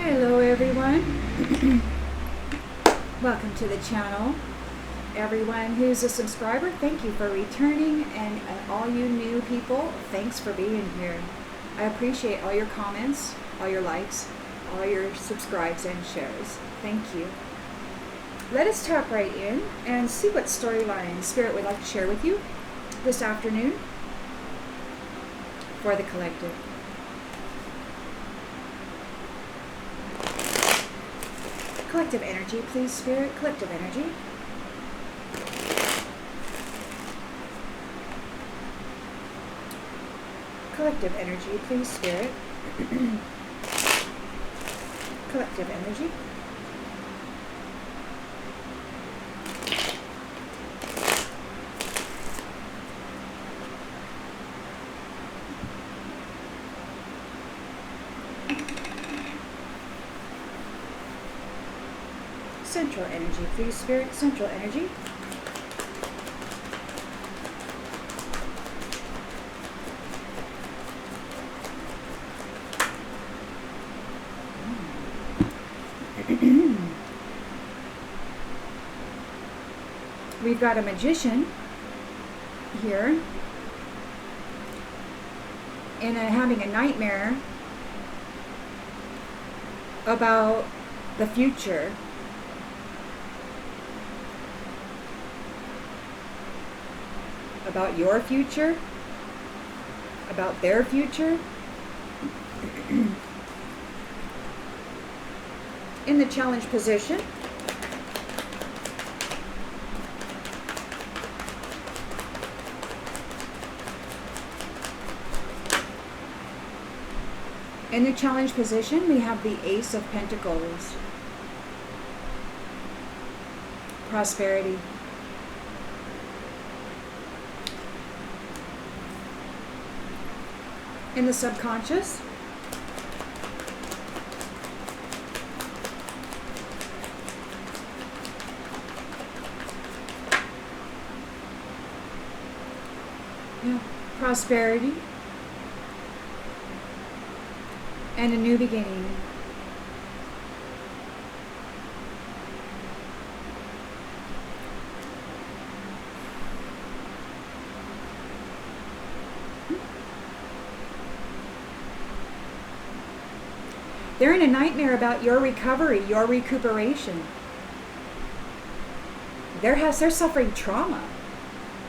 Hello everyone. Welcome to the channel. Everyone who's a subscriber, thank you for returning, and all you new people, thanks for being here. I appreciate all your comments, all your likes, all your subscribes and shares. Thank you. Let us tap right in and see what storyline Spirit would like to share with you this afternoon for the collective. Collective energy, please, Spirit. Collective energy. Collective energy, please, Spirit. Collective energy. Central energy, please, Spirit. Central energy. We've got a magician here and having a nightmare about the future. About your future, about their future. In the challenge position, we have the Ace of Pentacles. Prosperity. In the subconscious, prosperity and a new beginning. They're in a nightmare about your recovery, your recuperation. They're suffering trauma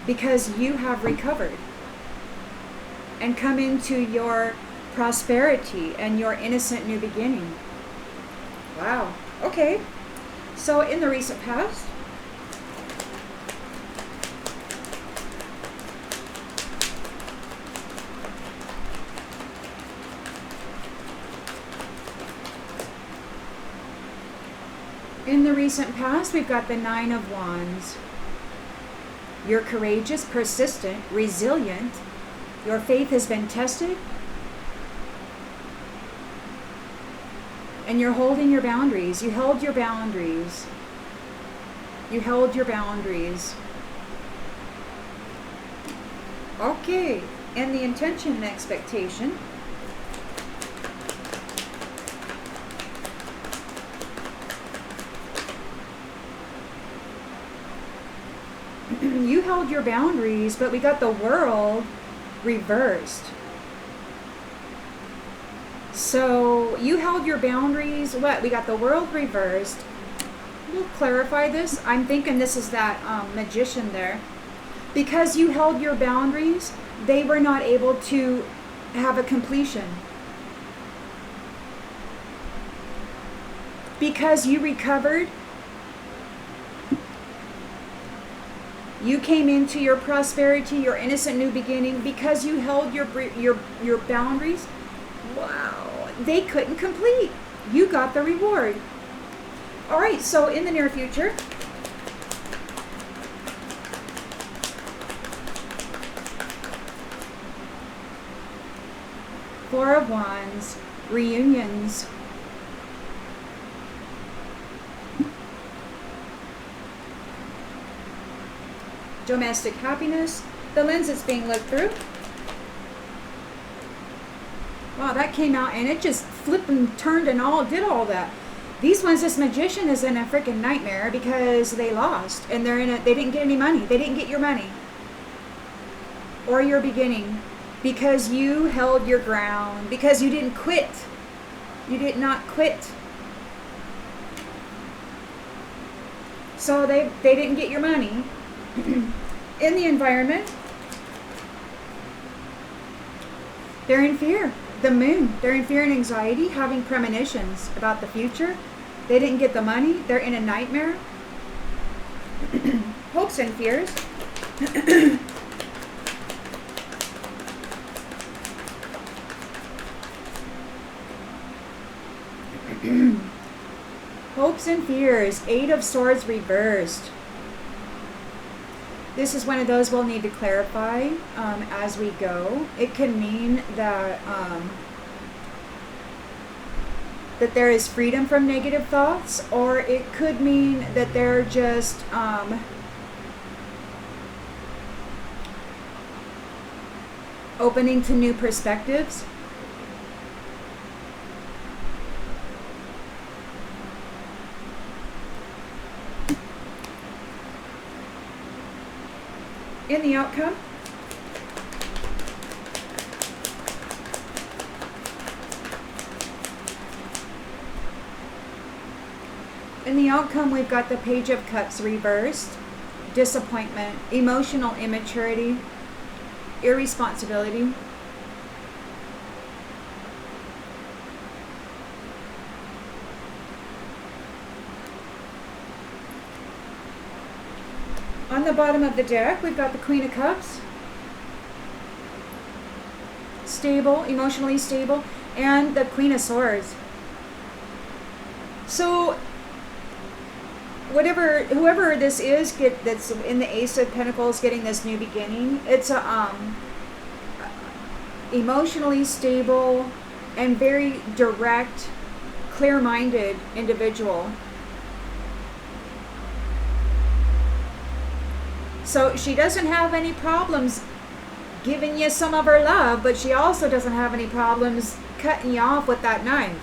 because you have recovered and come into your prosperity and your innocent new beginning. Wow. Okay. So in the recent past, we've got the Nine of Wands. You're courageous, persistent, resilient. Your faith has been tested. And you're holding your boundaries. You held your boundaries. You held your boundaries. Okay. And the intention and expectation. You held your boundaries, but we got the World reversed. So you held your boundaries. What? We got the World reversed. We'll clarify this. I'm thinking this is that magician there. Because you held your boundaries, they were not able to have a completion. Because you recovered, you came into your prosperity, your innocent new beginning, because you held your boundaries. Wow, they couldn't complete. You got the reward. All right, so in the near future, Four of Wands, reunions. Domestic happiness, the lens that's being looked through. Wow, that came out and it just flipped and turned and all did all that. These ones, this magician is in a freaking nightmare because they lost and they didn't get any money. They didn't get your money or your beginning because you held your ground, because you didn't quit. You did not quit. So they didn't get your money. In the environment, they're in fear. The moon, they're in fear and anxiety, having premonitions about the future. They didn't get the money. They're in a nightmare. Hopes and fears. Hopes and fears. Eight of Swords reversed. This is one of those we'll need to clarify as we go. It can mean that that there is freedom from negative thoughts, or it could mean that they're just opening to new perspectives. In the outcome, we've got the Page of Cups reversed, disappointment, emotional immaturity, irresponsibility. On the bottom of the deck, we've got the Queen of Cups. Stable, emotionally stable, and the Queen of Swords. So, whoever this is, that's in the Ace of Pentacles, getting this new beginning. It's a emotionally stable and very direct, clear-minded individual. So she doesn't have any problems giving you some of her love, but she also doesn't have any problems cutting you off with that knife.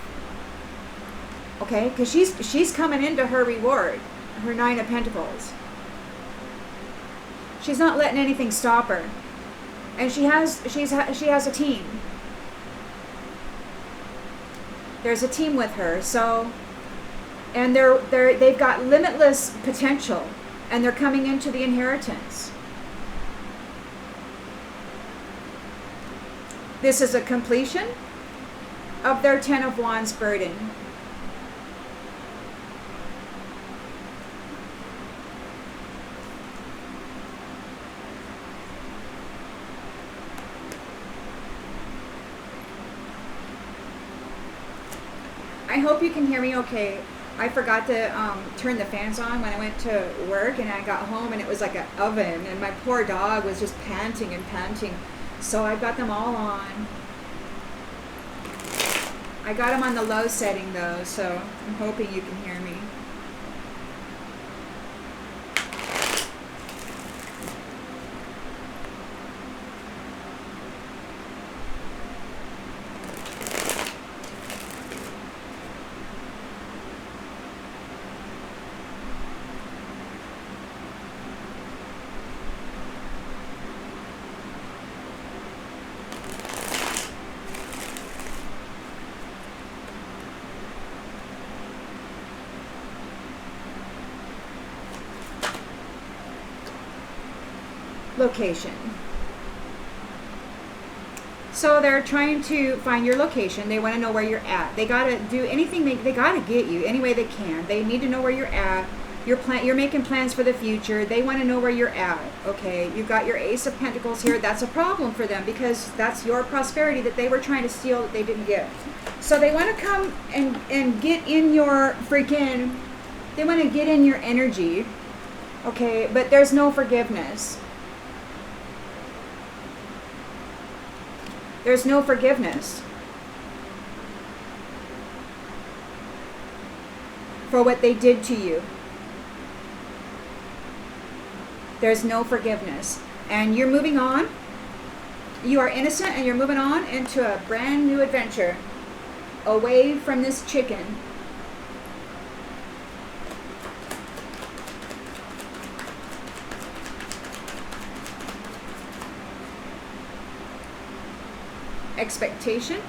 Okay, because she's coming into her reward, her Nine of Pentacles. She's not letting anything stop her, and she has a team. There's a team with her, so, and they've got limitless potential. And they're coming into the inheritance. This is a completion of their Ten of Wands burden. I hope you can hear me okay. I forgot to turn the fans on when I went to work, and I got home and it was like an oven, and my poor dog was just panting and panting. So I got them all on. I got them on the low setting though, so I'm hoping you can hear me. location. So they're trying to find your location. They want to know where you're at. They got to do anything. They got to get you any way they can. They need to know where you're at. You're making plans for the future. They want to know where you're at. Okay, you've got your Ace of Pentacles here. That's a problem for them because that's your prosperity that they were trying to steal that they didn't get. So they want to come and get in your freaking, they want to get in your energy. Okay, but there's no forgiveness. There's no forgiveness for what they did to you. There's no forgiveness. And you're moving on. You are innocent and you're moving on into a brand new adventure. Away from this chicken. Expectation.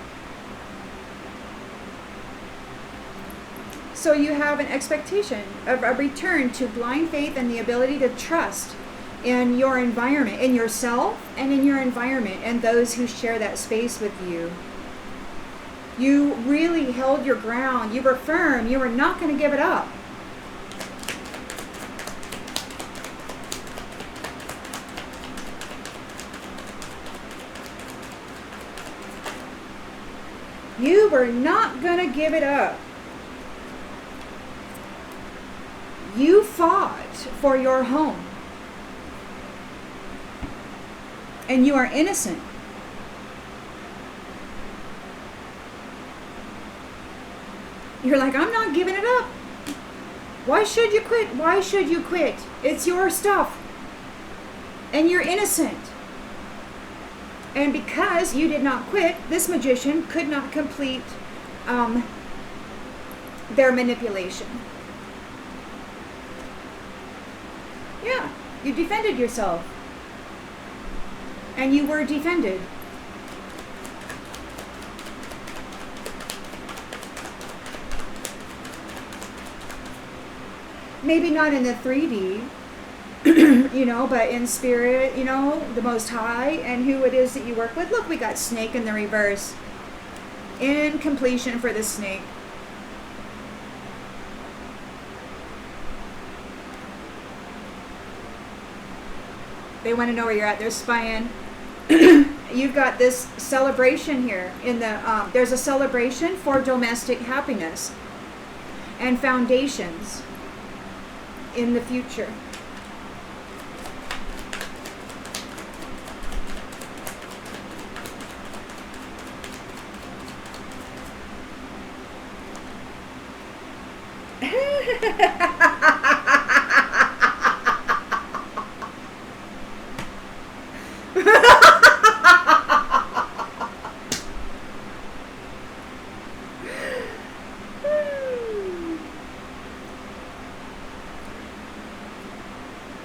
So you have an expectation of a return to blind faith and the ability to trust in your environment, in yourself and in your environment and those who share that space with you. You really held your ground. You were firm. You were not going to give it up. You were not going to give it up. You fought for your home. And you are innocent. You're like, I'm not giving it up. Why should you quit? Why should you quit? It's your stuff. And you're innocent. And because you did not quit, this magician could not complete their manipulation. Yeah, you defended yourself. And you were defended. Maybe not in the 3D, you know, but in spirit, you know, the Most High and who it is that you work with. Look, we got snake in the reverse. Incompletion for the snake. They want to know where you're at. They're spying. You've got this celebration here. There's a celebration for domestic happiness and foundations in the future.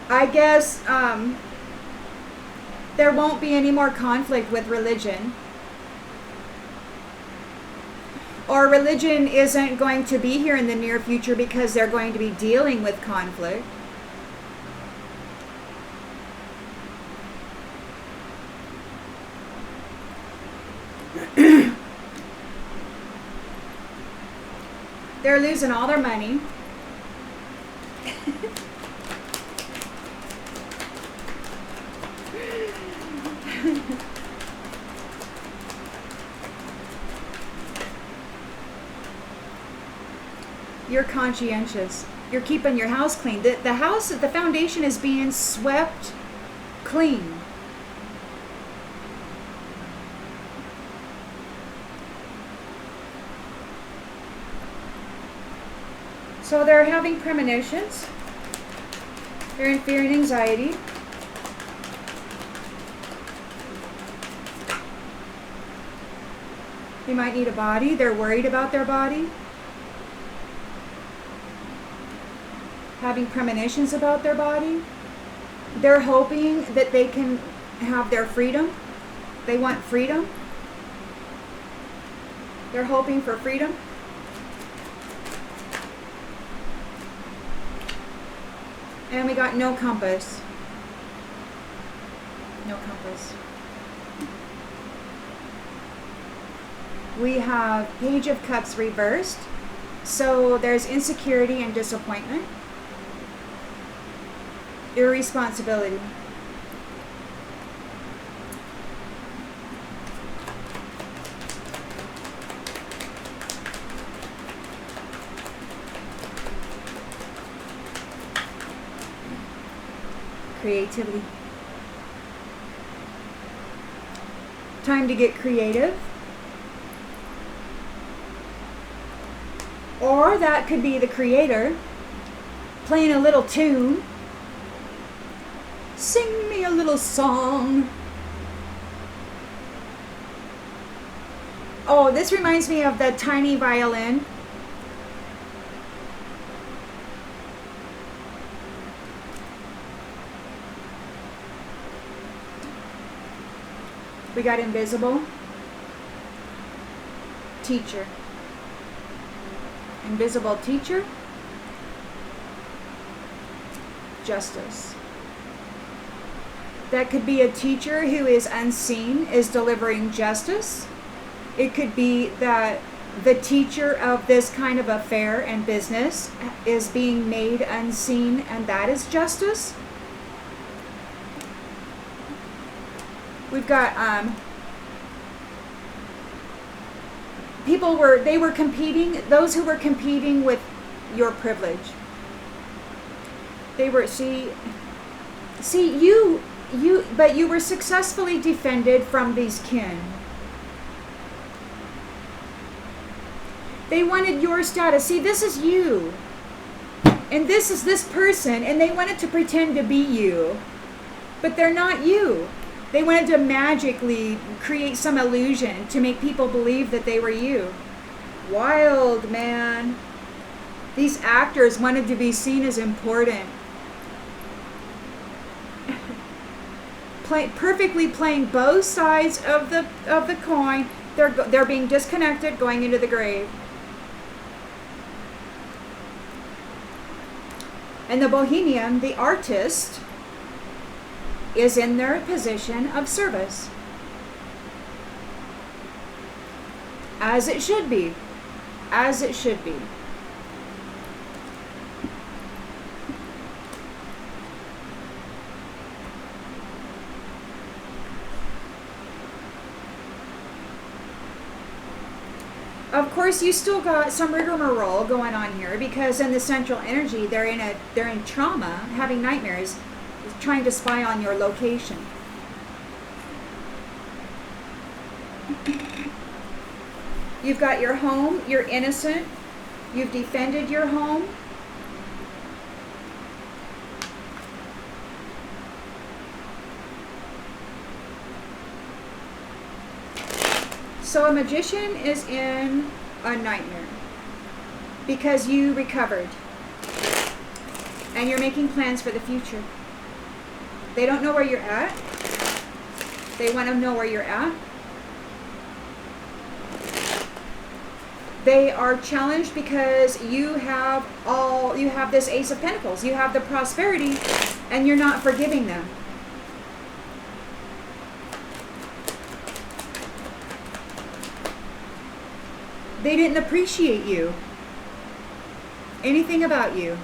I guess there won't be any more conflict with religion. Or religion isn't going to be here in the near future because they're going to be dealing with conflict. They're losing all their money. You're conscientious. You're keeping your house clean. The house, the foundation is being swept clean. So they're having premonitions. They're in fear and anxiety. They might need a body. They're worried about their body. Having premonitions about their body. They're hoping that they can have their freedom. They want freedom. They're hoping for freedom. And we got no compass. No compass. We have Page of Cups reversed. So there's insecurity and disappointment. Irresponsibility. Creativity. Time to get creative. Or that could be the creator playing a little tune. Sing me a little song. Oh, this reminds me of the tiny violin. We got invisible. Teacher. Invisible teacher. Justice. That could be a teacher who is unseen, is delivering justice. It could be that the teacher of this kind of affair and business is being made unseen, and that is justice. We've got they were competing, those who were competing with your privilege. They were, but you were successfully defended from these kin. They wanted your status. See, this is you. And this is this person, and they wanted to pretend to be you. But they're not you. They wanted to magically create some illusion to make people believe that they were you. Wild, man. These actors wanted to be seen as important. Perfectly playing both sides of the coin. They're being disconnected, going into the grave. And the bohemian, the artist, is in their position of service. As it should be. As it should be. Of course, you still got some rigmarole going on here because in the central energy, they're in trauma, having nightmares, trying to spy on your location. You've got your home, you're innocent, you've defended your home. So a magician is in a nightmare because you recovered and you're making plans for the future. They don't know where you're at. They want to know where you're at. They are challenged because you have this Ace of Pentacles. You have the prosperity and you're not forgiving them. They didn't appreciate you. Anything about you.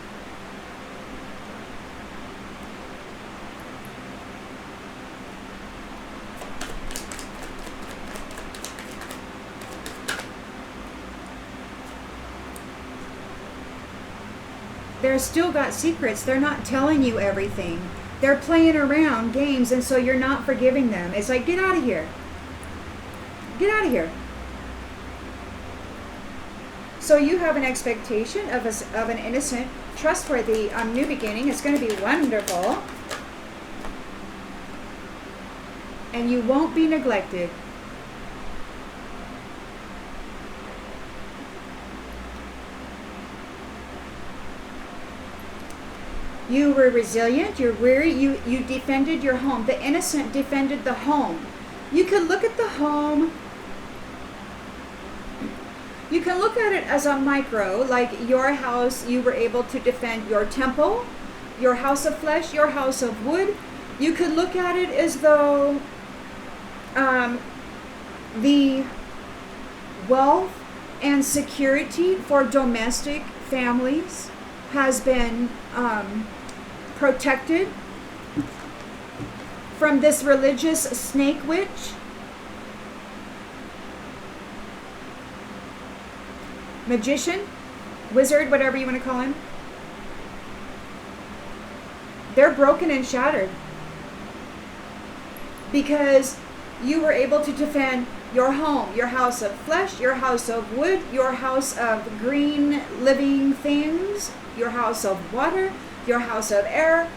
They're still got secrets. They're not telling you everything. They're playing around games, and so you're not forgiving them. It's like, get out of here. Get out of here. So you have an expectation of an innocent, trustworthy new beginning. It's going to be wonderful. And you won't be neglected. You were resilient, you're weary, you defended your home. The innocent defended the home. You could look at the home, you can look at it as a micro, like your house, you were able to defend your temple, your house of flesh, your house of wood, You could look at it as though the wealth and security for domestic families has been protected from this religious snake witch, magician, wizard, whatever you want to call him. They're broken and shattered because you were able to defend your home, your house of flesh, your house of wood, your house of green living things, your house of water, your house of air,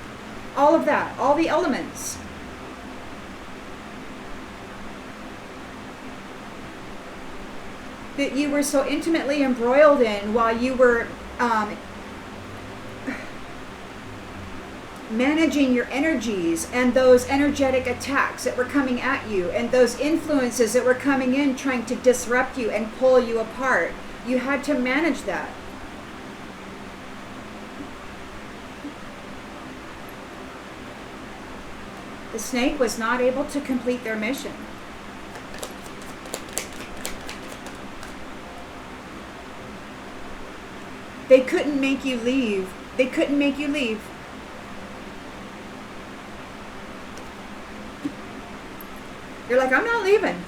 all of that, all the elements. That you were so intimately embroiled in while you were managing your energies and those energetic attacks that were coming at you and those influences that were coming in trying to disrupt you and pull you apart. You had to manage that. The snake was not able to complete their mission. They couldn't make you leave. They couldn't make you leave. You're like, I'm not leaving.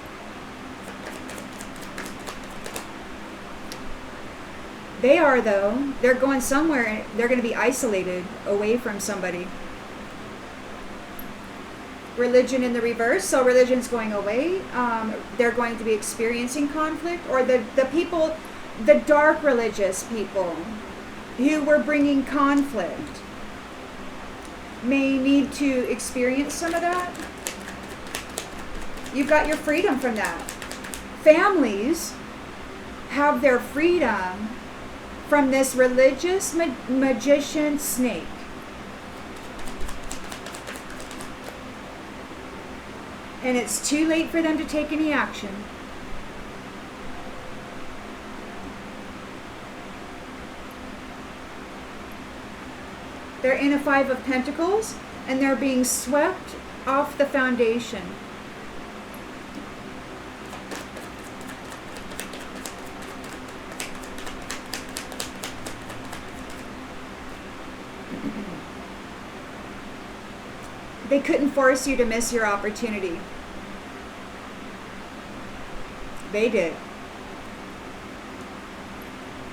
They are, though. They're going somewhere and they're going to be isolated away from somebody. Religion in the reverse. So religion's going away. They're going to be experiencing conflict. Or the people, the dark religious people who were bringing conflict may need to experience some of that. You've got your freedom from that. Families have their freedom from this religious magician snake. And it's too late for them to take any action. They're in a 5 of Pentacles and they're being swept off the foundation. They couldn't force you to miss your opportunity. They did.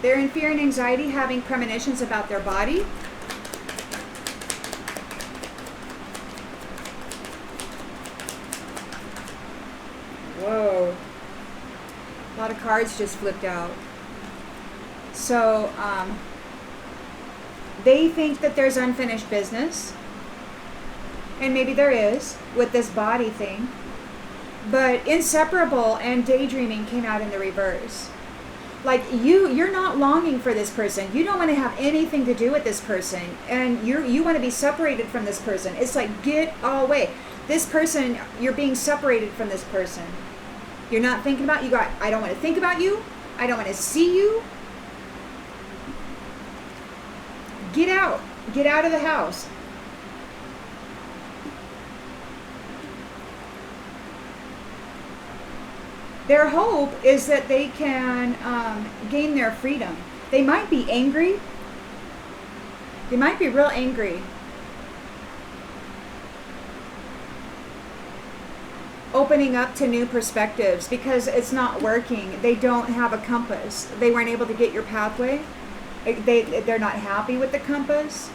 They're in fear and anxiety, having premonitions about their body. Whoa. A lot of cards just flipped out. So, they think that there's unfinished business. And maybe there is with this body thing. But inseparable and daydreaming came out in the reverse. Like you're not longing for this person. You don't want to have anything to do with this person. And you want to be separated from this person. It's like, get away. This person, you're being separated from this person. You're not thinking about, I don't want to think about you. I don't want to see you. Get out. Get out of the house. Their hope is that they can gain their freedom. They might be angry. They might be real angry. Opening up to new perspectives because it's not working. They don't have a compass. They weren't able to get your pathway. They're not happy with the compass.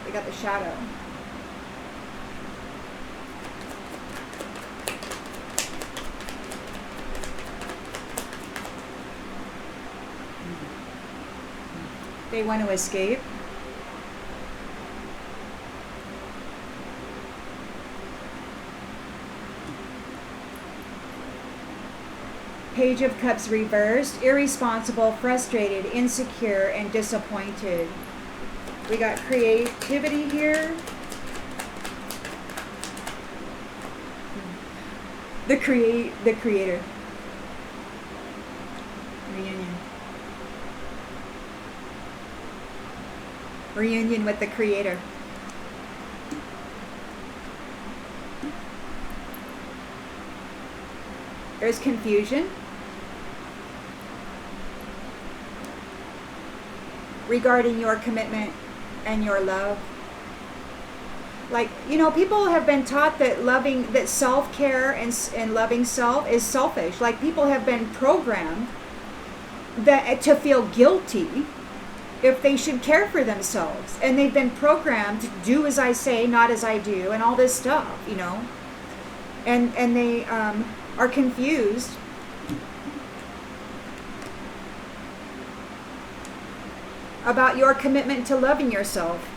They got the shadow. They want to escape. Page of Cups reversed, irresponsible, frustrated, insecure, and disappointed. We got creativity here. The creator. Reunion. Reunion with the creator. There's confusion regarding your commitment and your love. Like, you know, people have been taught that self-care and loving self is selfish. Like, people have been programmed that to feel guilty if they should care for themselves, and they've been programmed to do as I say, not as I do, and all this stuff, you know, and they are confused about your commitment to loving yourself.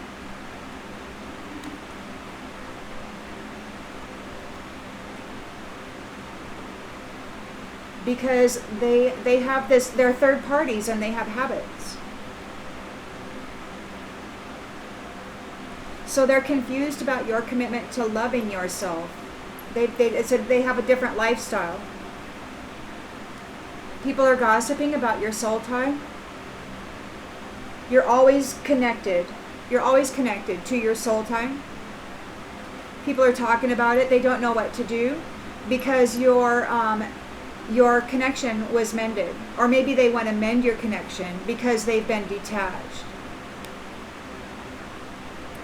Because they have this, they're third parties and they have habits. So they're confused about your commitment to loving yourself. They have a different lifestyle. People are gossiping about your soul tie. You're always connected. You're always connected to your soul tie. People are talking about it. They don't know what to do because your connection was mended. Or maybe they want to mend your connection because they've been detached.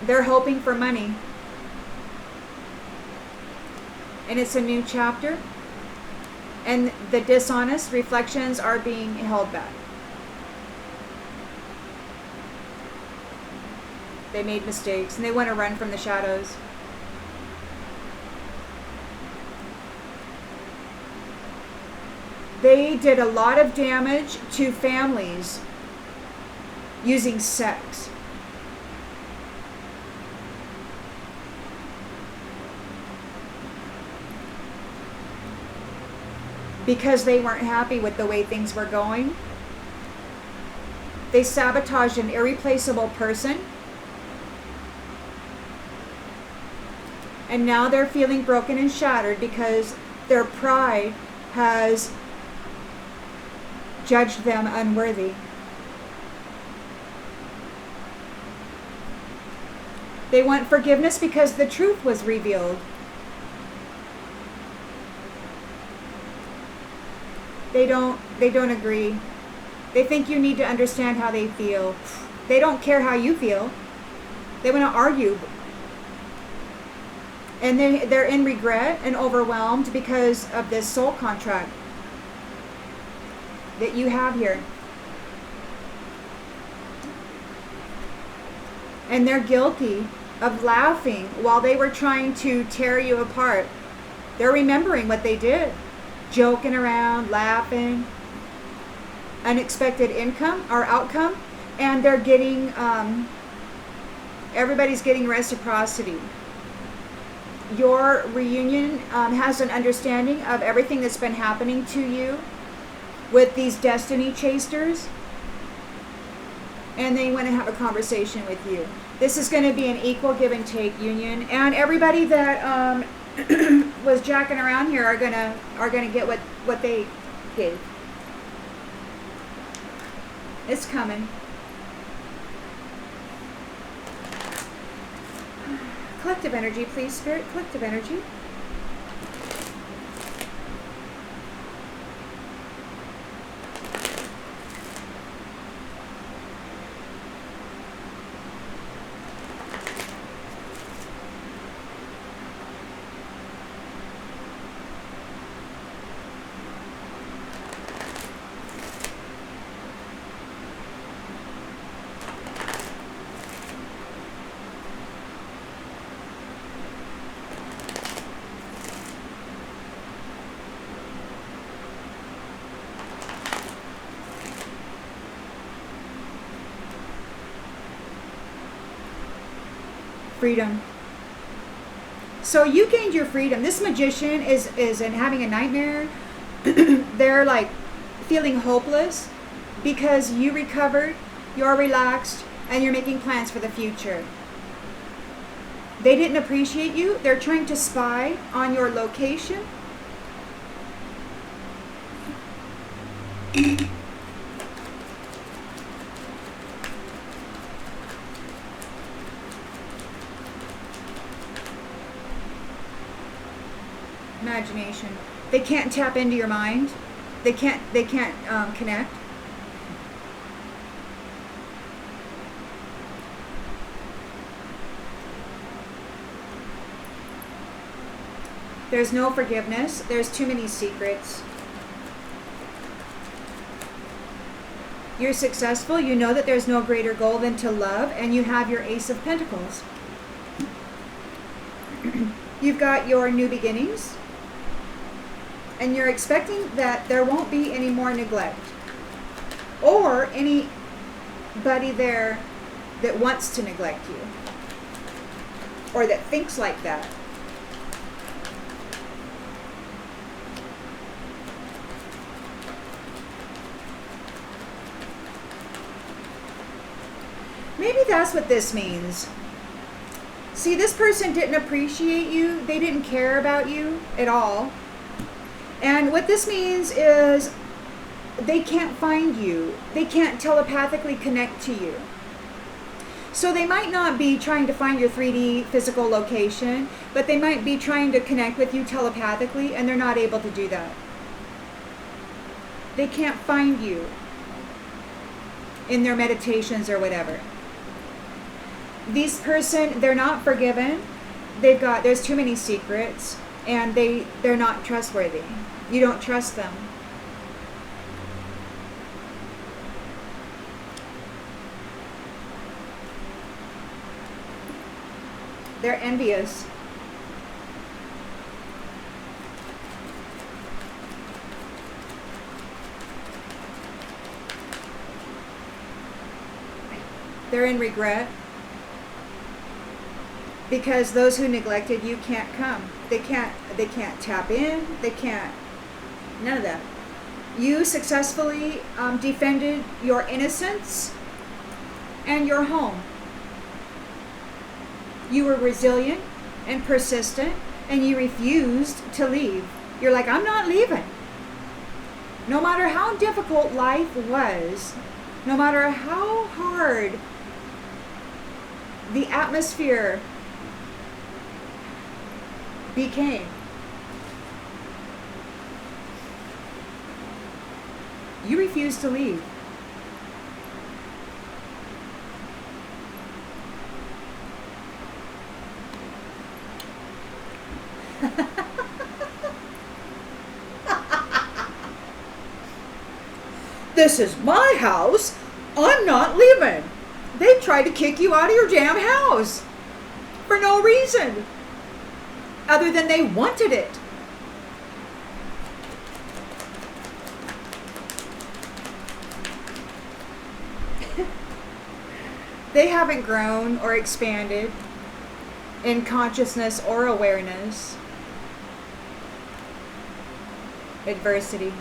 They're hoping for money. And it's a new chapter. And the dishonest reflections are being held back. They made mistakes and they want to run from the shadows. They did a lot of damage to families using sex. Because they weren't happy with the way things were going. They sabotaged an irreplaceable person. And now they're feeling broken and shattered because their pride has judged them unworthy. They want forgiveness because the truth was revealed. They don't agree. They think you need to understand how they feel. They don't care how you feel. They want to argue. And they're in regret and overwhelmed because of this soul contract that you have here. And they're guilty of laughing while they were trying to tear you apart. They're remembering what they did. Joking around, laughing, unexpected income or outcome, and they're getting, everybody's getting reciprocity. Your reunion has an understanding of everything that's been happening to you with these destiny chasers, and they want to have a conversation with you. This is going to be an equal give and take union, and everybody that was jacking around here are gonna get what they gave. It's coming. Collective energy, please, Spirit. Collective energy. Freedom. So you gained your freedom. This magician is having a nightmare. They're like feeling hopeless because you recovered, you're relaxed, and you're making plans for the future. They didn't appreciate you. They're trying to spy on your location. Imagination. They can't tap into your mind. They can't connect. There's no forgiveness. There's too many secrets. You're successful. You know that there's no greater goal than to love, and you have your Ace of Pentacles. You've got your new beginnings, and you're expecting that there won't be any more neglect or anybody there that wants to neglect you or that thinks like that. Maybe that's what this means. See, this person didn't appreciate you. They didn't care about you at all. And what this means is they can't find you. They can't telepathically connect to you. So they might not be trying to find your 3D physical location, but they might be trying to connect with you telepathically, and they're not able to do that. They can't find you in their meditations or whatever. This person, they're not forgiven. There's too many secrets, and they're not trustworthy. You don't trust them. They're envious. They're in regret. Because those who neglected you can't come. They can't tap in. They can't. None of that. You successfully defended your innocence and your home. You were resilient and persistent, and you refused to leave. You're like, I'm not leaving. No matter how difficult life was, no matter how hard the atmosphere became, you refused to leave. This is my house. I'm not leaving. They tried to kick you out of your damn house for no reason other than they wanted it. They haven't grown or expanded in consciousness or awareness. Adversity.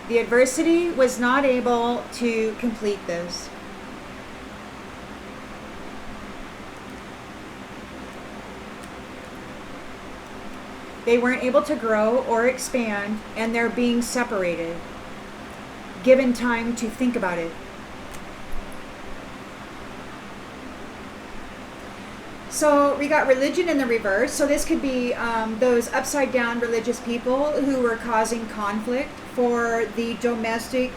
The adversity was not able to complete this. They weren't able to grow or expand, and they're being separated, given time to think about it. So we got religion in the reverse. So this could be those upside down religious people who were causing conflict for the domestic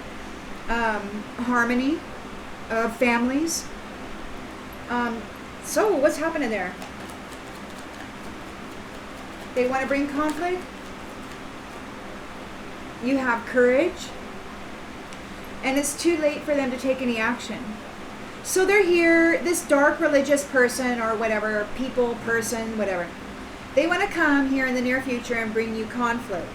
harmony of families. So what's happening there? They want to bring conflict. You have courage. And it's too late for them to take any action. So they're here, this dark religious person or whatever, people, person, whatever. They want to come here in the near future and bring you conflict.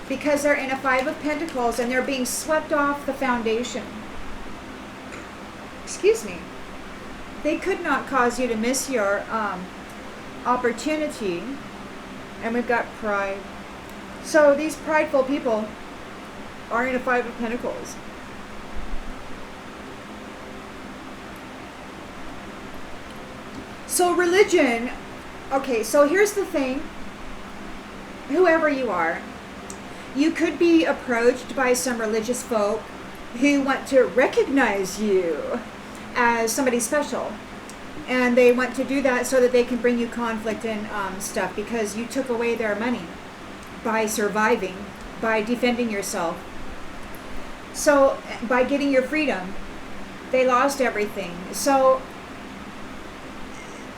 Because they're in a 5 of Pentacles and they're being swept off the foundation. Excuse me. They could not cause you to miss your opportunity. And we've got pride. So these prideful people are in a 5 of Pentacles. So religion, okay, so here's the thing. Whoever you are, you could be approached by some religious folk who want to recognize you as somebody special. And they want to do that so that they can bring you conflict and stuff because you took away their money. by surviving, by defending yourself. So by getting your freedom, they lost everything. So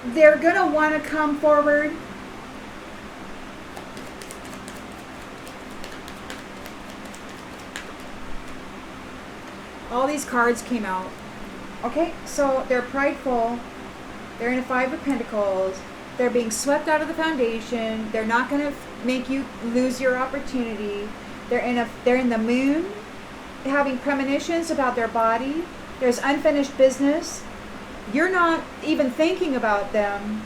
they're going to want to come forward. All these cards came out. Okay, so they're prideful. They're in a Five of Pentacles. They're being swept out of the foundation. They're not going to make you lose your opportunity. They're in the moon, having premonitions about their body. There's unfinished business. You're not even thinking about them,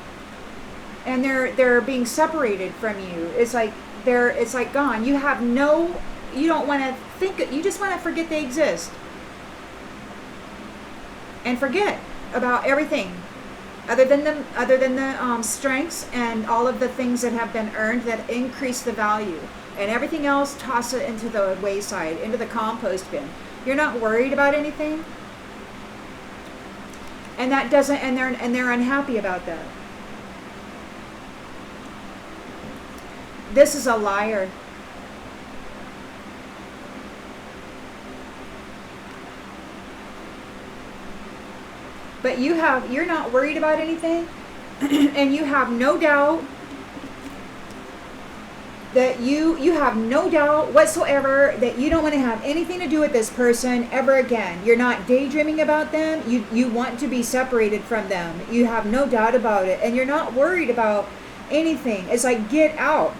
and they're being separated from you. It's like gone. You don't want to think. You just want to forget they exist, and forget about everything other than the strengths and all of the things that have been earned that increase the value, and everything else, toss it into the wayside, into the compost bin. You're not worried about anything, and that doesn't, and they're unhappy about that. This is a liar. But you're not worried about anything, and you have no doubt that you have no doubt whatsoever that you don't want to have anything to do with this person ever again. You're not daydreaming about them. You want to be separated from them. You have no doubt about it, and you're not worried about anything. It's like, get out.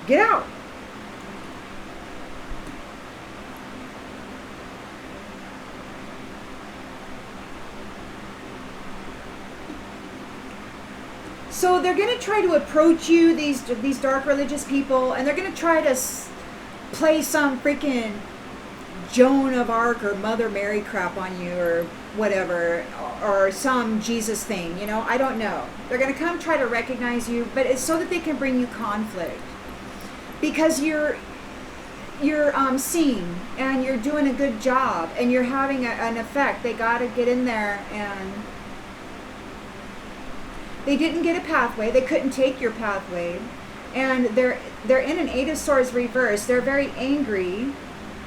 Get out. So they're going to try to approach you, these dark religious people, and they're going to try to play some freaking Joan of Arc or Mother Mary crap on you, or whatever, or some Jesus thing, I don't know. They're going to come try to recognize you, but it's so that they can bring you conflict. Because you're seen, and you're doing a good job, and you're having an effect. They got to get in there, and they didn't get a pathway. They couldn't take your pathway. And they're in an Eight of Swords reverse. They're very angry.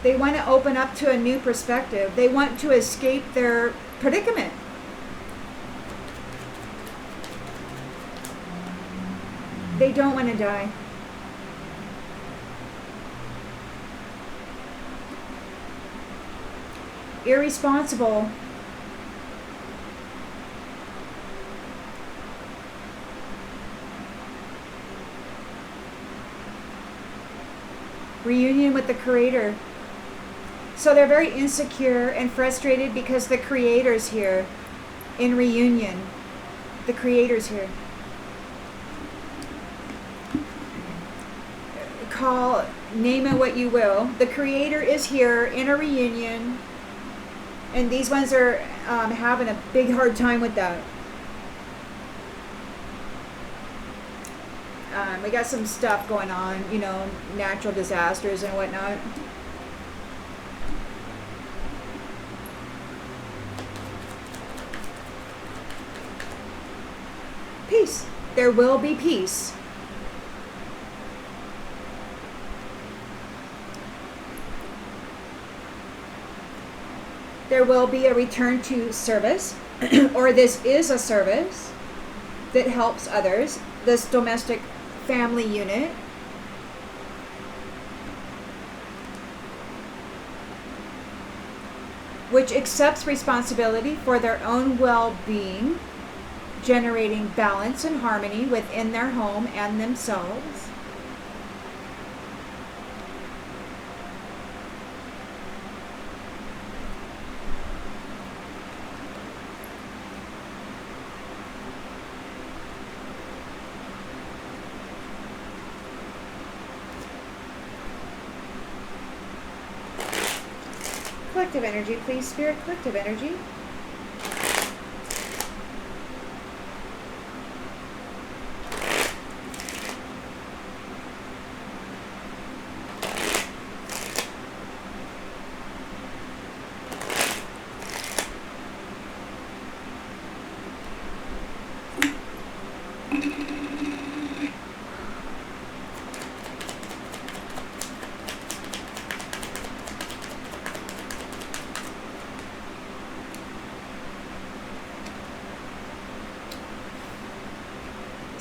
They want to open up to a new perspective. They want to escape their predicament. They don't want to die. Irresponsible. Reunion with the Creator. So they're very insecure and frustrated because the Creator's here in reunion. The Creator's here. Name it what you will. The Creator is here in a reunion, and these ones are having a big hard time with that. We got some stuff going on, natural disasters and whatnot. Peace. There will be peace. There will be a return to service, or this is a service that helps others. This domestic family unit. Which accepts responsibility for their own well-being, generating balance and harmony within their home and themselves. Collective energy, please, Spirit. Collective energy.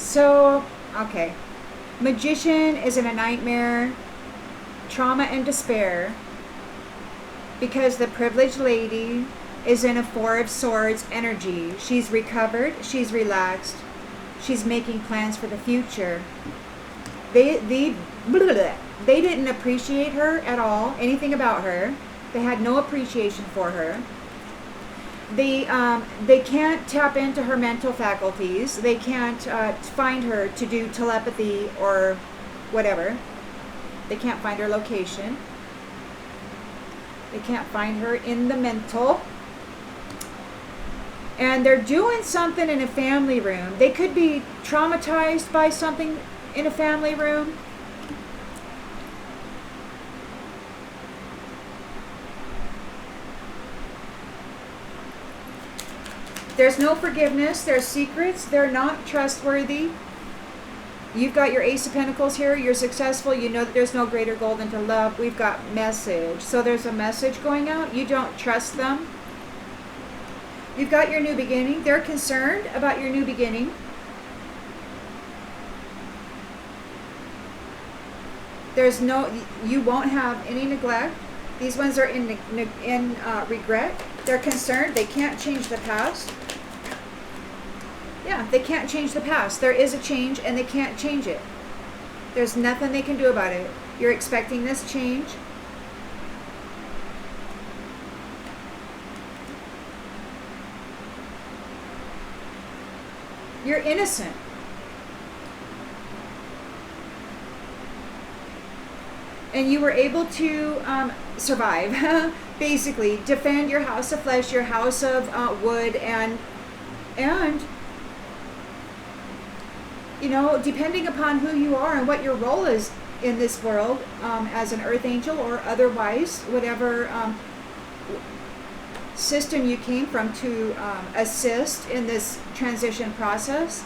So, okay. Magician is in a nightmare, trauma and despair, because the privileged lady is in a Four of Swords energy. She's recovered, she's relaxed, she's making plans for the future. They didn't appreciate her at all, anything about her. They had no appreciation for her. They can't tap into her mental faculties. They can't find her to do telepathy or whatever. They can't find her location. They can't find her in the mental. And they're doing something in a family room. They could be traumatized by something in a family room. There's no forgiveness. There's secrets. They're not trustworthy. You've got your Ace of Pentacles here. You're successful. You know that there's no greater goal than to love. We've got message. So there's a message going out. You don't trust them. You've got your new beginning. They're concerned about your new beginning. There's no, you won't have any neglect. These ones are in regret. They're concerned. They can't change the past. Yeah, they can't change the past. There is a change and they can't change it. There's nothing they can do about it. You're expecting this change. You're innocent. And you were able to survive, basically. Defend your house of flesh, your house of wood, and you know, depending upon who you are and what your role is in this world, as an earth angel or otherwise, whatever system you came from to assist in this transition process,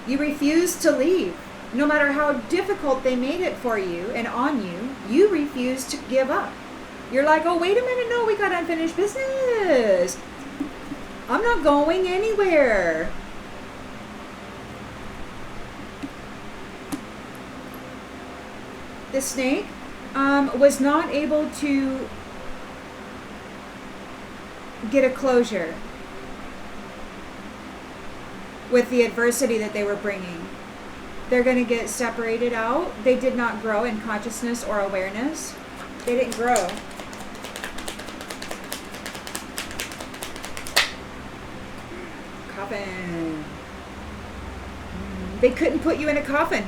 you refuse to leave. No matter how difficult they made it for you and on you, you refuse to give up. You're like, oh, wait a minute, no, we got unfinished business. I'm not going anywhere. The snake was not able to get a closure with the adversity that they were bringing. They're going to get separated out. They did not grow in consciousness or awareness. They didn't grow. Coffin. They couldn't put you in a coffin.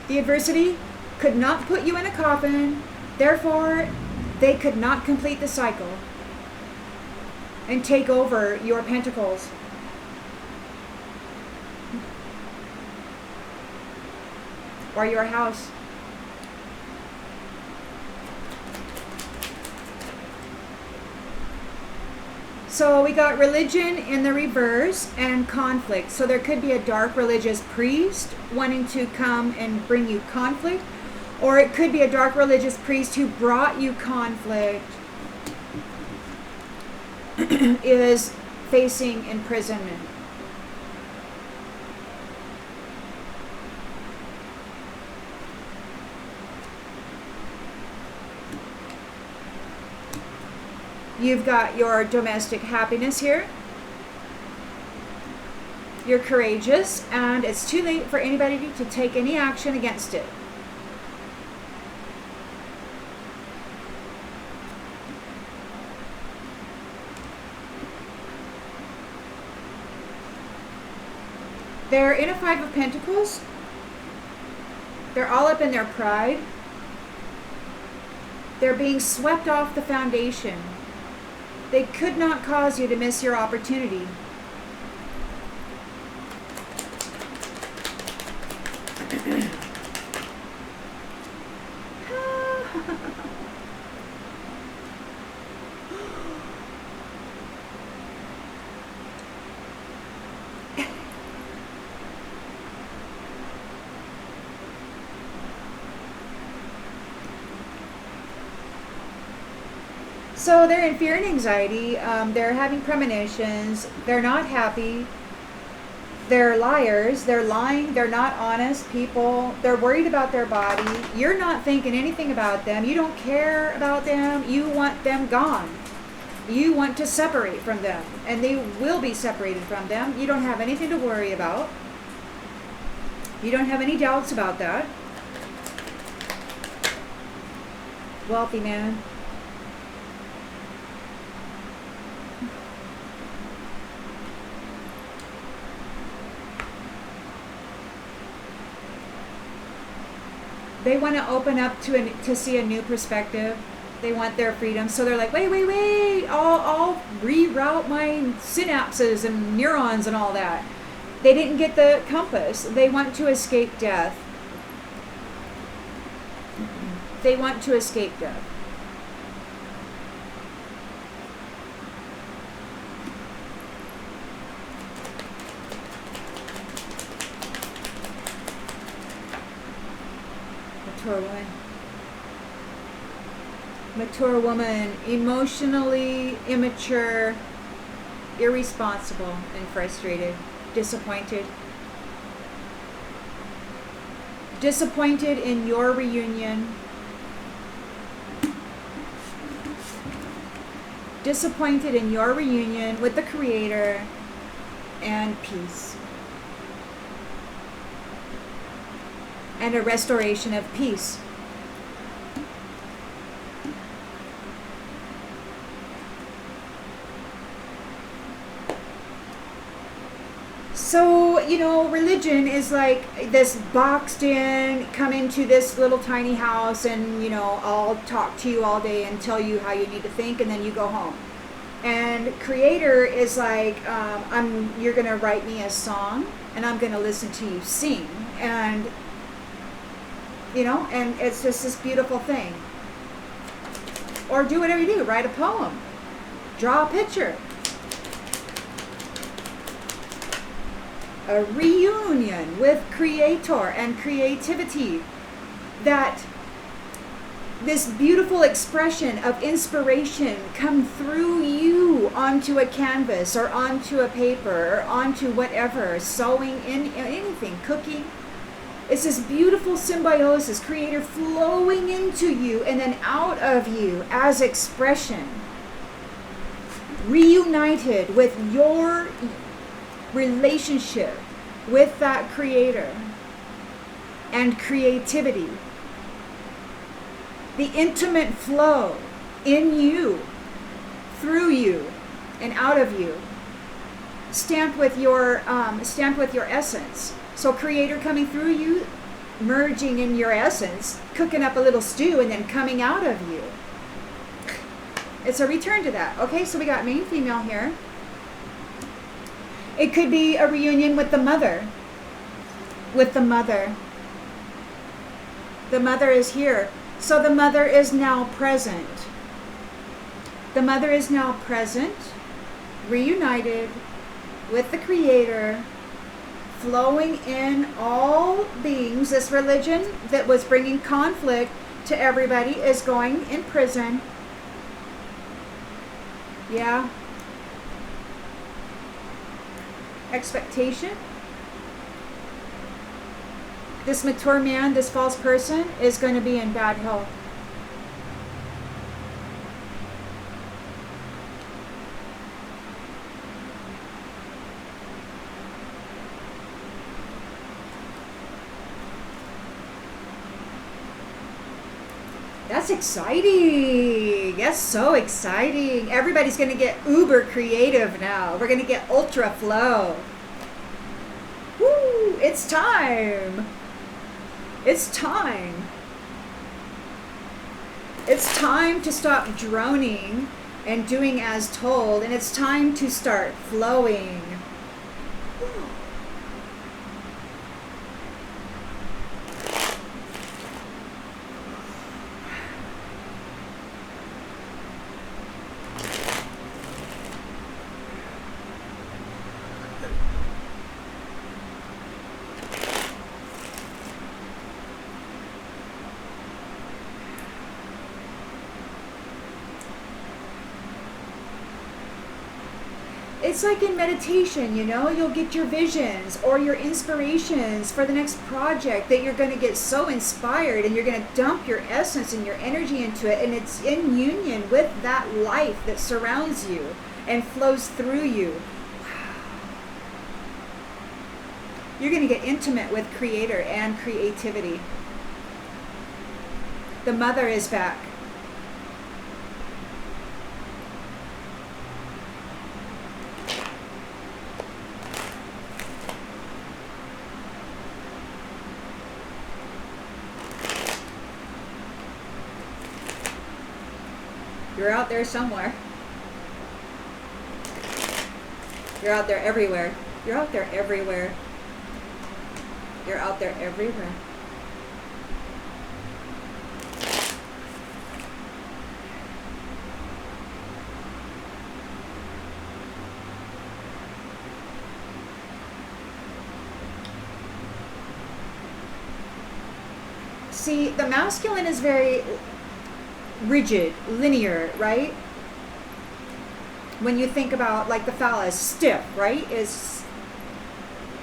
The adversity could not put you in a coffin. Therefore, they could not complete the cycle and take over your pentacles. Or your house. So we got religion in the reverse and conflict. So there could be a dark religious priest wanting to come and bring you conflict, or it could be a dark religious priest who brought you conflict is facing imprisonment. You've got your domestic happiness here. You're courageous, and it's too late for anybody to take any action against it. They're in a Five of Pentacles. They're all up in their pride. They're being swept off the foundation. They could not cause you to miss your opportunity. So they're in fear and anxiety. They're having premonitions. They're not happy. They're liars. They're lying. They're not honest people. They're worried about their body. You're not thinking anything about them. You don't care about them. You want them gone. You want to separate from them. And they will be separated from them. You don't have anything to worry about. You don't have any doubts about that. Wealthy man. They want to open up to see a new perspective. They want their freedom. So they're like, wait. I'll reroute my synapses and neurons and all that. They didn't get the compass. They want to escape death. They want to escape death. Mature woman, emotionally immature, irresponsible and frustrated, disappointed. Disappointed in your reunion. Disappointed in your reunion with the Creator and peace. And a restoration of peace. So, religion is like this boxed in, come into this little tiny house and, I'll talk to you all day and tell you how you need to think, and then you go home. And Creator is like, you're going to write me a song and I'm going to listen to you sing. And and it's just this beautiful thing. Or do whatever you do. Write a poem. Draw a picture. A reunion with Creator and creativity. That this beautiful expression of inspiration come through you onto a canvas or onto a paper or onto whatever. Sewing, in anything. Cooking. It's this beautiful symbiosis, Creator flowing into you and then out of you as expression. Reunited with your relationship with that Creator and creativity. The intimate flow in you, through you, and out of you. Stamped with your essence. So Creator coming through you, merging in your essence, cooking up a little stew, and then coming out of you. It's a return to that. Okay, so we got main female here. It could be a reunion with the mother. With the mother. The mother is here. So the mother is now present. The mother is now present, reunited with the Creator, flowing in all beings. This religion that was bringing conflict to everybody is going in prison. Yeah. Expectation. This mature man, this false person, is going to be in bad health. That's exciting. That's so exciting. Everybody's going to get uber creative now. We're going to get ultra flow. Woo! It's time. It's time. It's time to stop droning and doing as told, and it's time to start flowing. it's like in meditation, you know, you'll get your visions or your inspirations for the next project that you're going to get so inspired, and you're going to dump your essence and your energy into it, and it's in union with that life that surrounds you and flows through you. You're going to get intimate with Creator and creativity. The mother is back. You're out there somewhere. You're out there everywhere. You're out there everywhere. You're out there everywhere. See, the masculine is very rigid, linear, right? When you think about like the phallus, stiff, right? Is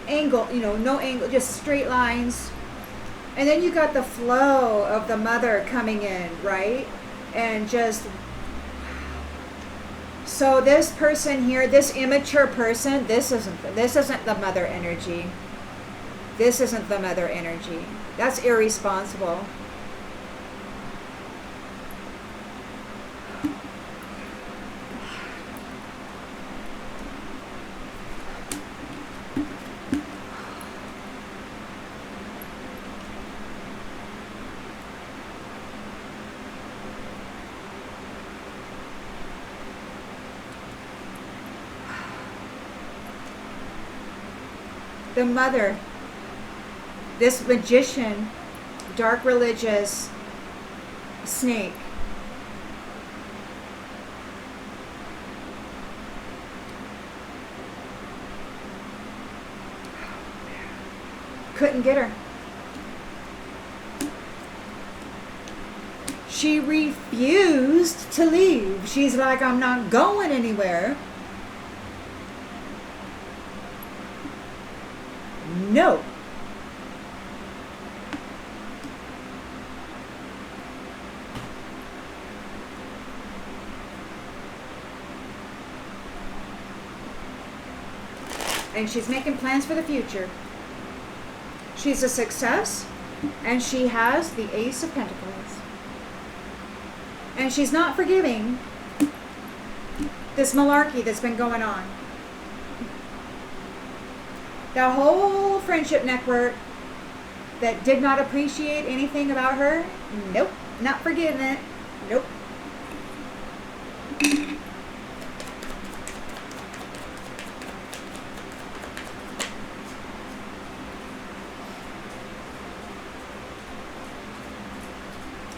angle, you know, no angle, just straight lines. And then you got the flow of the mother coming in, right? And just, so this person here, this immature person, this isn't the mother energy. This isn't the mother energy. That's irresponsible. The mother, this magician, dark religious snake, couldn't get her. She refused to leave. She's like, I'm not going anywhere. No. And she's making plans for the future. She's a success, and she has the Ace of Pentacles. And she's not forgiving this malarkey that's been going on. The whole friendship network that did not appreciate anything about her, nope, not forgiving it, nope.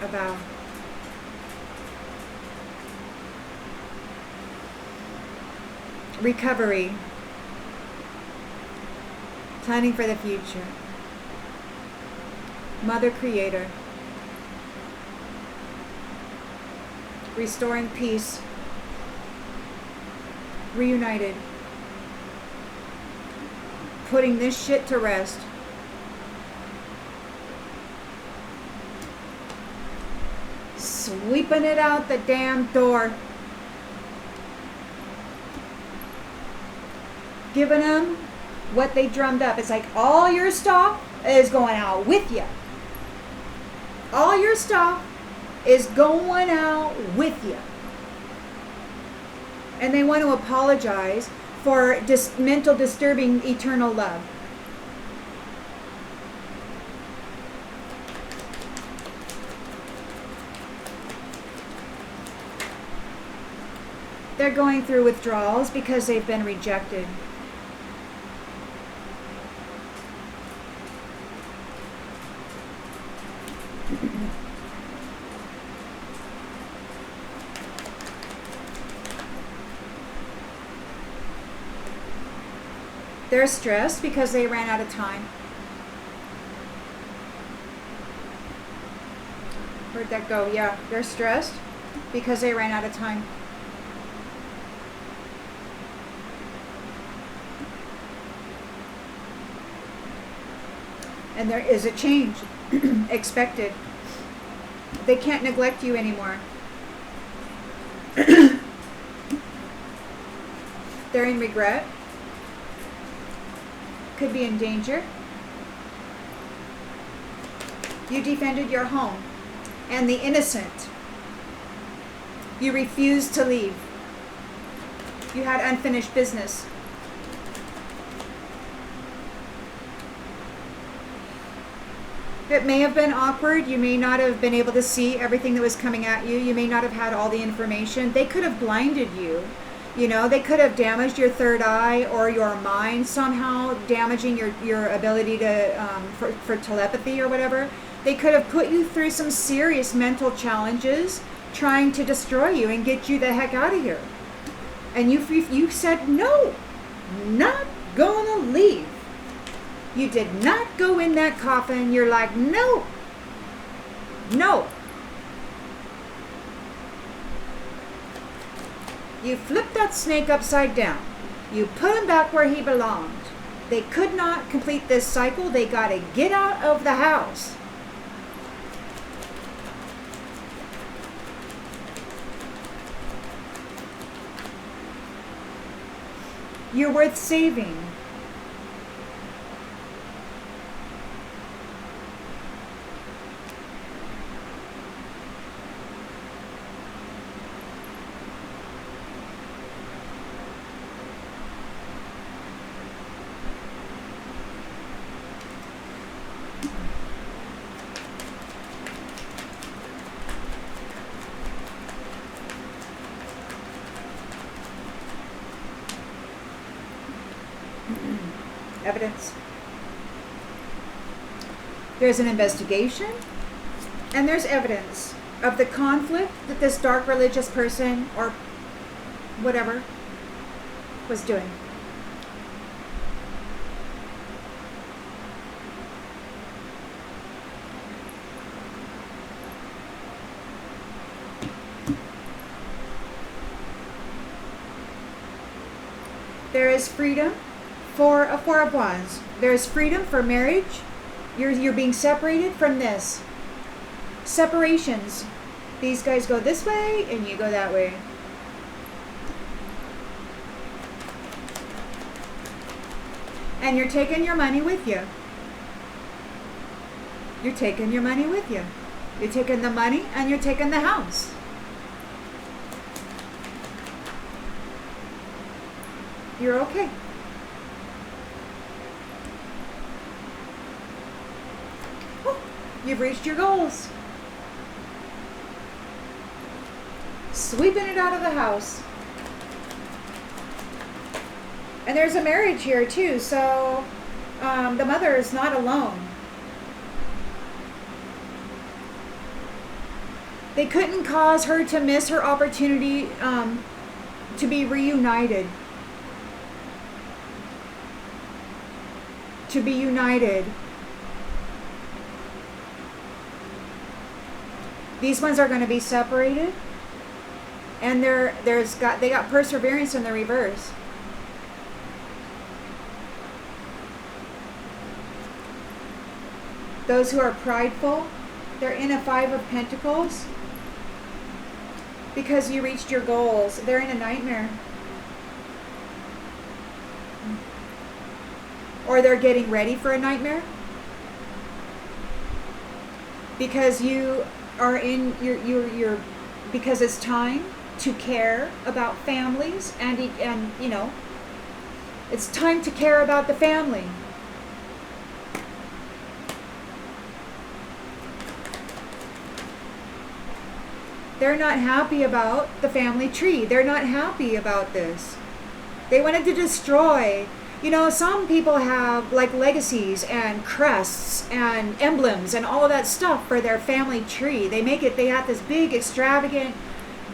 About recovery, planning for the future, Mother Creator, restoring peace, reunited, putting this shit to rest. Sweeping it out the damn door. Giving them what they drummed up. It's like all your stuff is going out with you. All your stuff is going out with you. And they want to apologize for mental disturbing eternal love. They're going through withdrawals because they've been rejected. They're stressed because they ran out of time. Where'd that go? Yeah, they're stressed because they ran out of time. And there is a change expected. They can't neglect you anymore. They're in regret. Could be in danger. You defended your home and the innocent. You refused to leave. You had unfinished business. It may have been awkward. You may not have been able to see everything that was coming at you. You may not have had all the information. They could have blinded you. You know, they could have damaged your third eye or your mind somehow, damaging your ability to for telepathy or whatever. They could have put you through some serious mental challenges trying to destroy you and get you the heck out of here. And you said, no, not gonna leave. You did not go in that coffin. You're like, no, no. You flipped that snake upside down. You put him back where he belonged. They could not complete this cycle. They got to get out of the house. You're worth saving. Evidence. There's an investigation, and there's evidence of the conflict that this dark religious person or whatever was doing. There is freedom for a Four of Wands. There's freedom for marriage. You're being separated from this. Separations. These guys go this way and you go that way. And you're taking your money with you. You're taking your money with you. You're taking the money and you're taking the house. You're okay. You've reached your goals. Sweeping it out of the house. And there's a marriage here too, so the mother is not alone. They couldn't cause her to miss her opportunity to be reunited. To be united. These ones are going to be separated, and they got perseverance in the reverse. Those who are prideful, they're in a Five of Pentacles because you reached your goals. They're in a nightmare. Or they're getting ready for a nightmare because you are in you're because it's time to care about families and you know, it's time to care about the family. They're not happy about the family tree. They're not happy about this. They wanted to destroy. You know, some people have like legacies and crests and emblems and all of that stuff for their family tree. They have this big, extravagant,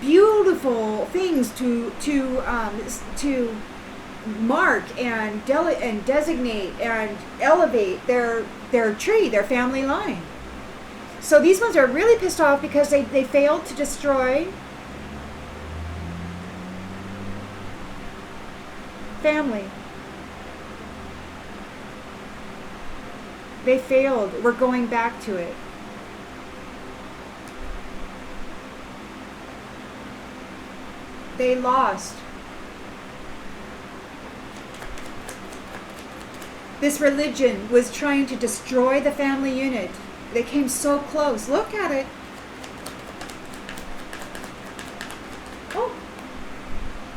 beautiful things to mark and designate and elevate their tree, their family line. So these ones are really pissed off because they failed to destroy family. They failed. We're going back to it. They lost. This religion was trying to destroy the family unit. They came so close. Look at it. Oh.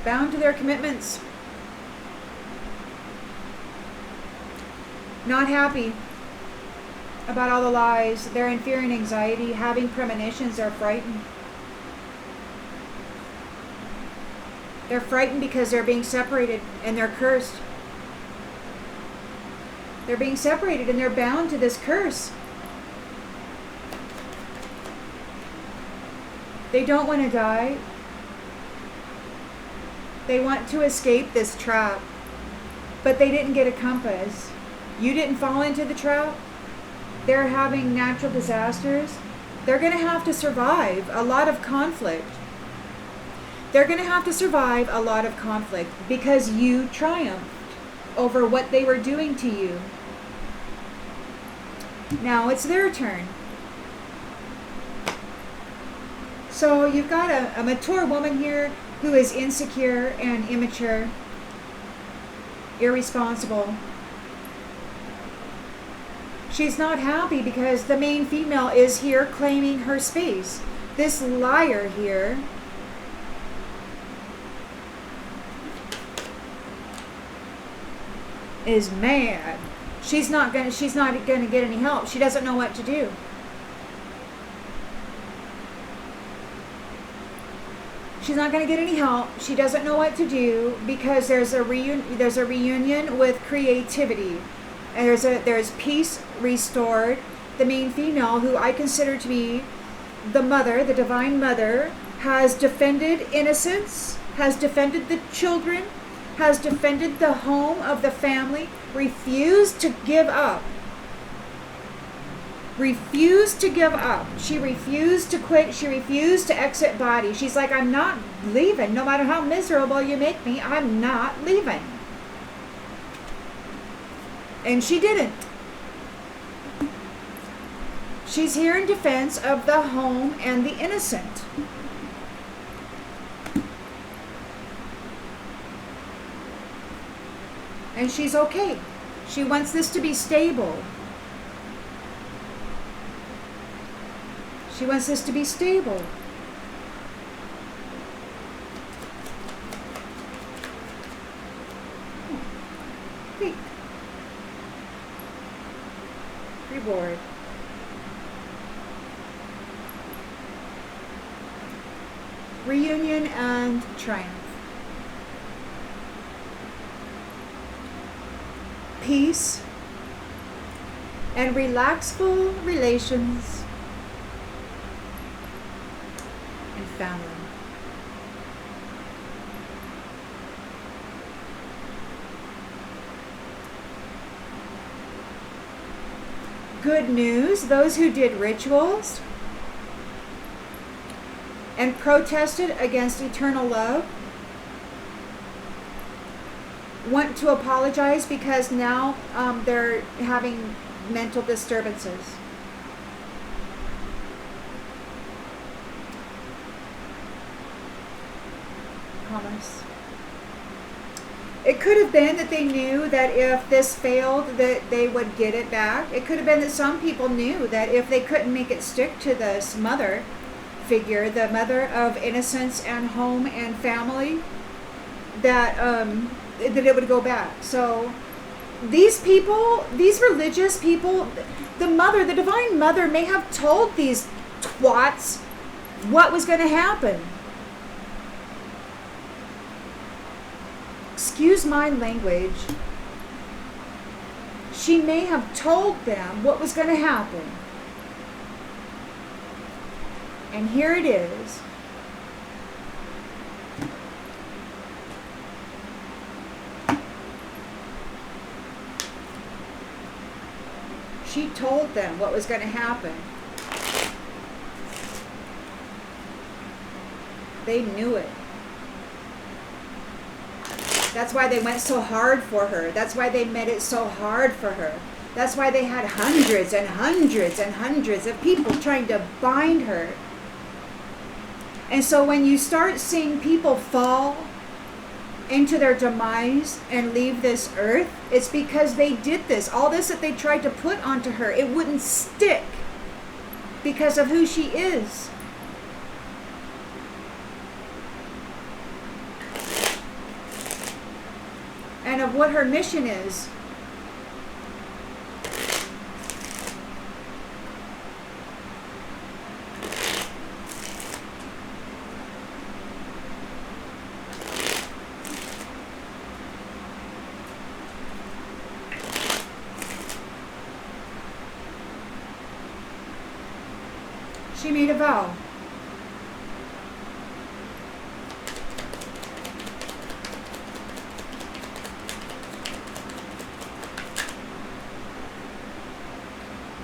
Bound to their commitments. Not happy about all the lies. They're in fear and anxiety, having premonitions. They're frightened. They're frightened because they're being separated and they're cursed. They're being separated and they're bound to this curse. They don't want to die. They want to escape this trap, but they didn't get a compass. You didn't fall into the trap. They're having natural disasters. They're going to have to survive a lot of conflict. They're going to have to survive a lot of conflict because you triumphed over what they were doing to you. Now it's their turn. So you've got a mature woman here who is insecure and immature, irresponsible. She's not happy because the main female is here claiming her space. This liar here is mad. She's not gonna get any help. She doesn't know what to do. She's not going to get any help. She doesn't know what to do because there's a reunion with creativity. And there's peace restored. The main female, who I consider to be the mother, the divine mother, has defended innocence, has defended the children, has defended the home of the family, refused to give up. Refused to give up. She refused to quit. She refused to exit body. She's like, I'm not leaving. No matter how miserable you make me, I'm not leaving. And she didn't. She's here in defense of the home and the innocent. And she's okay. She wants this to be stable. She wants this to be stable. Hey. Reward. Reunion and triumph. Peace and relaxful relations and family. Good news, those who did rituals and protested against eternal love want to apologize because now they're having mental disturbances. Promise. It could have been that they knew that if this failed that they would get it back. It could have been that some people knew that if they couldn't make it stick to this mother figure, the mother of innocence and home and family, that it would go back. So these people, these religious people, the mother, the divine mother may have told these twats what was going to happen. Excuse my language. She may have told them what was going to happen. And here it is. She told them what was going to happen. They knew it. That's why they went so hard for her. That's why they made it so hard for her. That's why they had hundreds and hundreds and hundreds of people trying to bind her. And so when you start seeing people fall into their demise and leave this earth, it's because they did this. All this that they tried to put onto her, it wouldn't stick because of who she is. And of what her mission is. She made a vow.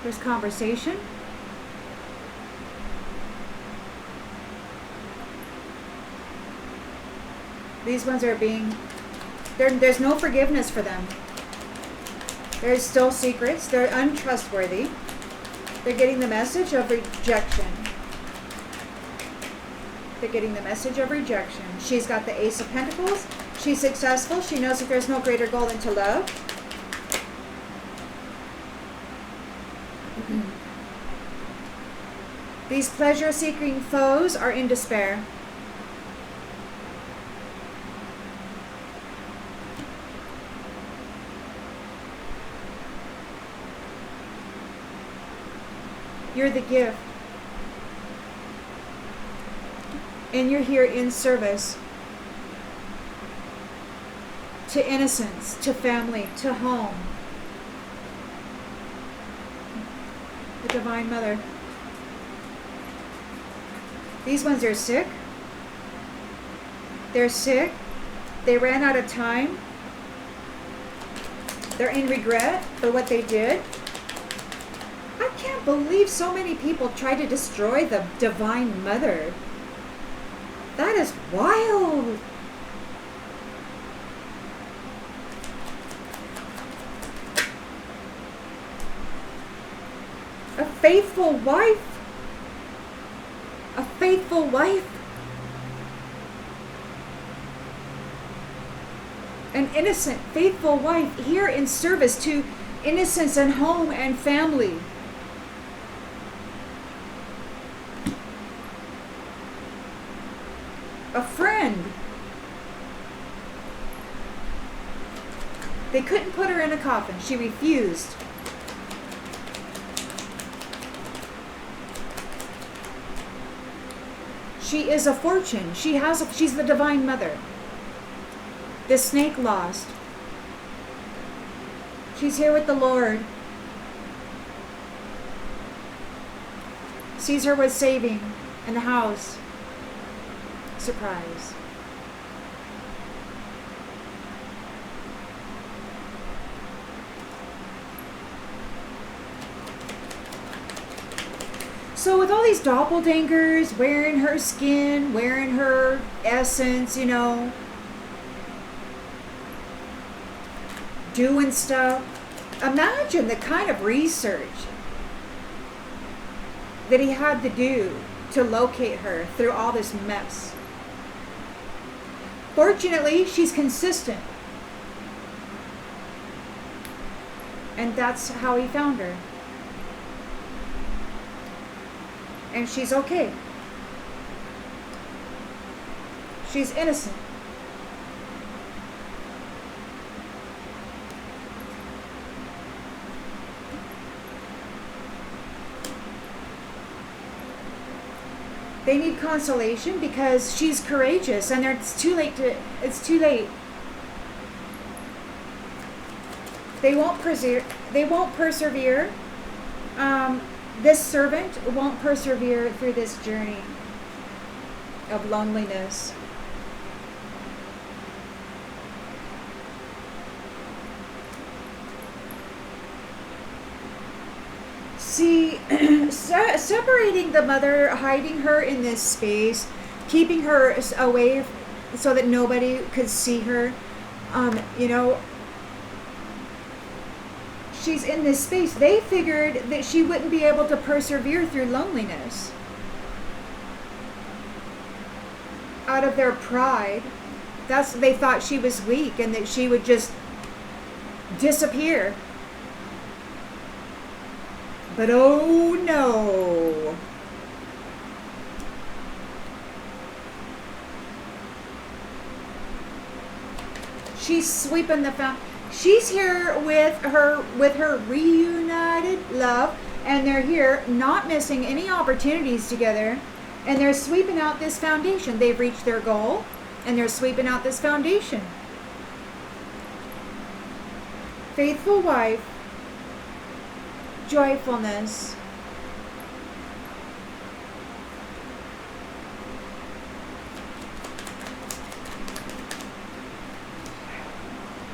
There's conversation. These ones are being... There's no forgiveness for them. There's still secrets. They're untrustworthy. They're getting the message of rejection. They're getting the message of rejection. She's got the Ace of Pentacles. She's successful. She knows that there's no greater goal than to love. These pleasure-seeking foes are in despair. You're the gift. And you're here in service to innocence, to family, to home. The Divine Mother. These ones are sick. They're sick. They ran out of time. They're in regret for what they did. I can't believe so many people try to destroy the Divine Mother. That is wild. A faithful wife. A faithful wife. An innocent, faithful wife here in service to innocence and home and family. A friend. They couldn't put her in a coffin. She refused. She is a fortune. She's the Divine Mother. The snake lost. She's here with the Lord. Caesar was saving in the house. Surprise. So with all these doppelgangers wearing her skin, wearing her essence, you know, doing stuff, imagine the kind of research that he had to do to locate her through all this mess. Fortunately, she's consistent. And that's how he found her. And she's okay. She's innocent. They need consolation because she's courageous, and it's too late. They won't persevere. This servant won't persevere through this journey of loneliness. See, separating the mother, hiding her in this space, keeping her away so that nobody could see her, you know, she's in this space. They figured that she wouldn't be able to persevere through loneliness. Out of their pride, they thought she was weak and that she would just disappear. But oh no. She's sweeping the fountain. She's here with her reunited love, and they're here not missing any opportunities together, and they're sweeping out this foundation. They've reached their goal, and they're sweeping out this foundation. Faithful wife, joyfulness.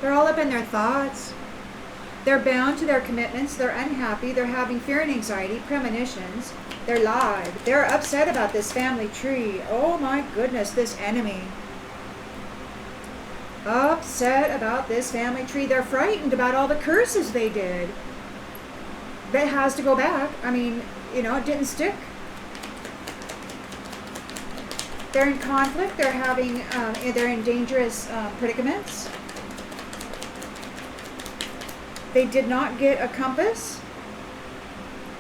They're all up in their thoughts. They're bound to their commitments. They're unhappy. They're having fear and anxiety, premonitions. They're lied. They're upset about this family tree. Oh my goodness, this enemy. Upset about this family tree. They're frightened about all the curses they did. That has to go back. I mean, you know, it didn't stick. They're in conflict. They're having, they're in dangerous predicaments. They did not get a compass.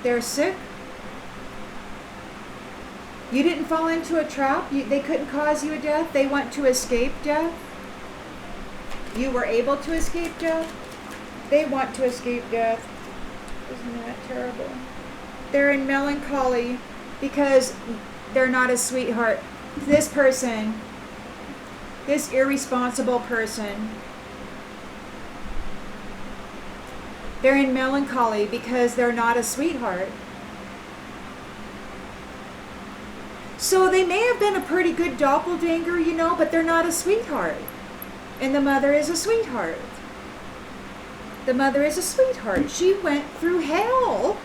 They're sick. You didn't fall into a trap. They couldn't cause you a death. They want to escape death. You were able to escape death. They want to escape death. Isn't that terrible? They're in melancholy because they're not a sweetheart. This person, this irresponsible person, they're in melancholy because they're not a sweetheart. So they may have been a pretty good doppelganger, you know, but they're not a sweetheart. And the mother is a sweetheart. The mother is a sweetheart. She went through hell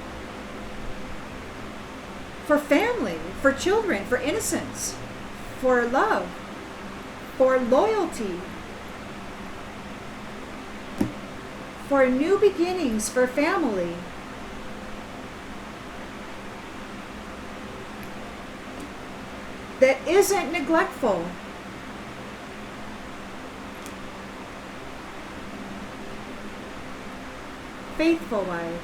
for family, for children, for innocence, for love, for loyalty, for new beginnings, for family. That isn't neglectful. Faithful wife.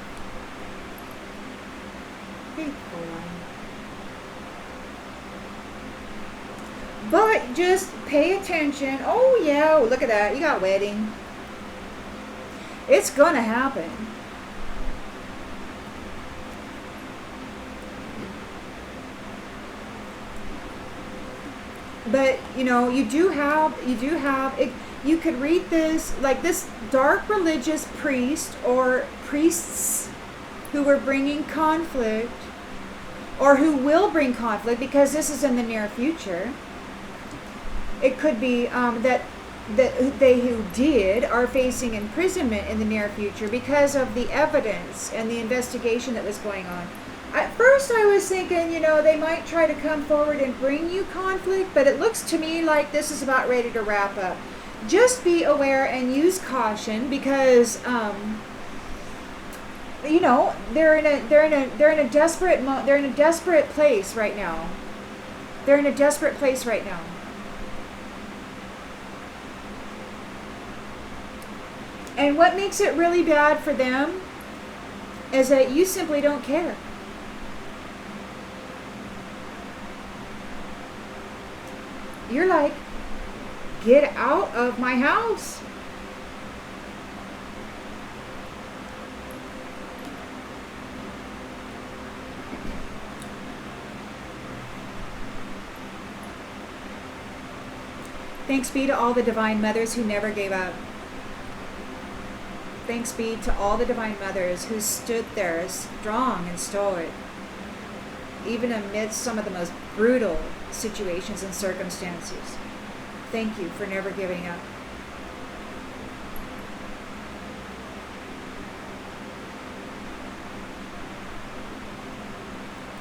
Faithful wife. But just pay attention. Oh yeah, look at that. You got wedding. It's gonna happen. But you know, you do have it. You could read this like this dark religious priest or priests who were bringing conflict, or who will bring conflict, because this is in the near future. It could be that they who did are facing imprisonment in the near future because of the evidence and the investigation that was going on. At first I was thinking, you know, they might try to come forward and bring you conflict, but it looks to me like this is about ready to wrap up. Just be aware and use caution, because you know, they're in a desperate place right now. They're in a desperate place right now. And what makes it really bad for them is that you simply don't care. You're like, get out of my house. Thanks be to all the divine mothers who never gave up. Thanks be to all the divine mothers who stood there strong and stoic, even amidst some of the most brutal situations and circumstances. Thank you for never giving up.